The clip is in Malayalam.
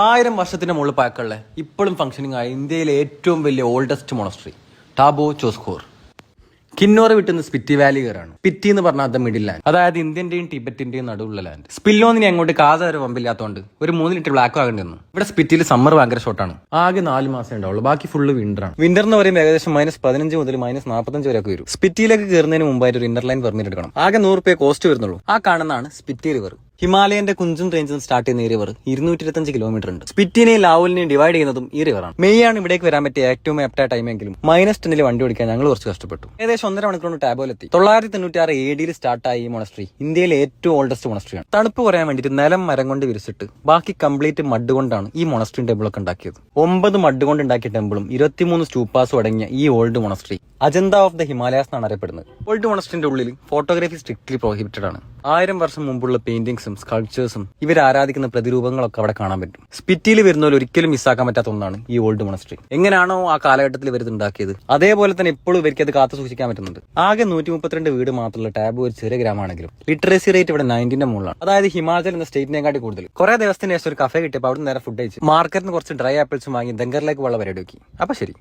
1000 വർഷത്തിന്റെ മുകളിൽ പഴക്കമുള്ള ഇപ്പോഴും ഫംഗ്ഷനിങ് ആയ ഇന്ത്യയിലെ ഏറ്റവും വലിയ ഓൾഡസ്റ്റ് മൊണസ്ട്രി ടാബോ ചോസ്കോർ. കിന്നോറ വിട്ടുന്ന സ്പിറ്റി വാലി കയറാണ്. സ്പിറ്റി എന്ന് പറഞ്ഞാൽ അത് മിഡിൽ ലാൻഡ്, അതായത് ഇന്ത്യന്റെയും ടിബറ്റിന്റെയും നടുവുള്ള ലാൻഡ്. സ്പില്ലോന്നിന് അങ്ങോട്ട് കാത വരെ പമ്പില്ലാത്തതുകൊണ്ട് ഒരു 3 ലിറ്റർ ബ്ലാക്ക് ആകേണ്ടി വന്നു. ഇവിടെ സ്പിറ്റിയിൽ സമ്മർ ഭയങ്കര ഷോർട്ടാണ്. ആകെ 4 മാസം ഉണ്ടാവുള്ളൂ, ബാക്കി ഫുള്ള് വിന്ററാണ്. വിന്റർ എന്ന് പറയുമ്പോൾ ഏകദേശം -15 മുതൽ -45 വരെയൊക്കെ വരും. സ്പിറ്റിയിലേക്ക് കയറുന്നതിന് മുമ്പായിട്ട് ഒരു ഇന്റർലൈൻ പെർമിറ്റ് എടുക്കണം. ആകെ 100 രൂപ കോസ്റ്റ് വരുന്നുള്ളൂ. ആ കാണുന്നതാണ് സ്പിറ്റി റിവർ. ഹിമാലയന്റെ കുഞ്ചൻ റേഞ്ചിൽ നിന്ന് സ്റ്റാർട്ട് ചെയ്യുന്ന ഈ റിവർ 225 കിലോമീറ്റർ ഉണ്ട്. സ്പിറ്റിനെയും ലാവലിനെയും ഡിവൈഡ് ചെയ്യുന്നതും ഈ റിവറാണ്. മെയ് ആണ് ഇവിടേക്ക് വരാൻ പറ്റിയ ഏറ്റവും ആപ്റ്റായ ടൈമെങ്കിലും -10 വണ്ടി ഓടിക്കാൻ ഞങ്ങൾ കുറച്ച് കഷ്ടപ്പെട്ടു. ഏകദേശം 1.5 മണിക്കൂർ ടാബോയിലെത്തി. 996 AD സ്റ്റാർട്ടായ ഈ മൊണസ്ട്രി ഇന്ത്യയിലെ ഏറ്റവും ഓൾഡസ്റ്റ് മൊണസ്ട്രിയാണ്. തണുപ്പ് കുറയാൻ വേണ്ടിയിട്ട് നിലം മരം കൊണ്ട് വിരിച്ചിട്ട് ബാക്കി കംപ്ലീറ്റ് മഡ് കൊണ്ടാണ് ഈ മൊണസ്ട്രി ടെമ്പിൾ ഒക്കെ ഉണ്ടാക്കിയത്. 9 മഡ് കൊണ്ട് ഉണ്ടാക്കിയ ടെമ്പിളും 23 സ്റ്റൂപ്പാസും അടങ്ങിയ ഈ old monastery Ajanta of the Himalayas എന്നാണ് അറിയപ്പെടുന്നത്. ഓൾഡ് മൊണസ്ട്രിന്റെ ഉള്ളിൽ ഫോട്ടോഗ്രാഫി സ്ട്രിക്ട്ലി പ്രോഹിബിറ്റഡ് ആണ്. 1000 വർഷം മുമ്പുള്ള പെയിന്റിംഗ്സും സ്കൾപ്ചേഴ്സും ഇവർ ആരാധിക്കുന്ന പ്രതിരൂപങ്ങളൊക്കെ അവിടെ കാണാൻ പറ്റും. സ്പിറ്റിയിൽ വരുന്നവർ ഒരിക്കലും മിസ്സാക്കാൻ പറ്റാത്ത ഒന്നാണ് ഈ ഓൾഡ് മൊണസ്ട്രി. എങ്ങനെയാണോ ആ കാലഘട്ടത്തിൽ ഇവർ ഉണ്ടാക്കിയത് അതേപോലെ തന്നെ എപ്പോഴും ഇവർക്ക് അത് കാത്തു സൂക്ഷിക്കാൻ പറ്റുന്നുണ്ട്. ആകെ 132 വീട് മാത്രമുള്ള ടാബോ ഒരു ചെറിയ ഗ്രാമമാണെങ്കിലും ലിറ്ററസി റേറ്റ് ഇവിടെ 90ന്റെ മുകളിലാണ്. അതായത് ഹിമാചൽ എന്ന സ്റ്റേറ്റിനെക്കാട്ടി കൂടുതൽ. കുറെ ദിവസത്തിന് ശേഷം ഒരു കഫേ കിട്ടിയപ്പോൾ അവിടെ നേരെ ഫുഡ് കഴിച്ചു മാർക്കറ്റിന് കുറച്ച് ഡ്രൈ ആപ്പിൾസും വാങ്ങി ദങ്കറിലേക്ക് വെള്ള പരിപാടി നോക്കി. അപ്പൊ ശരി.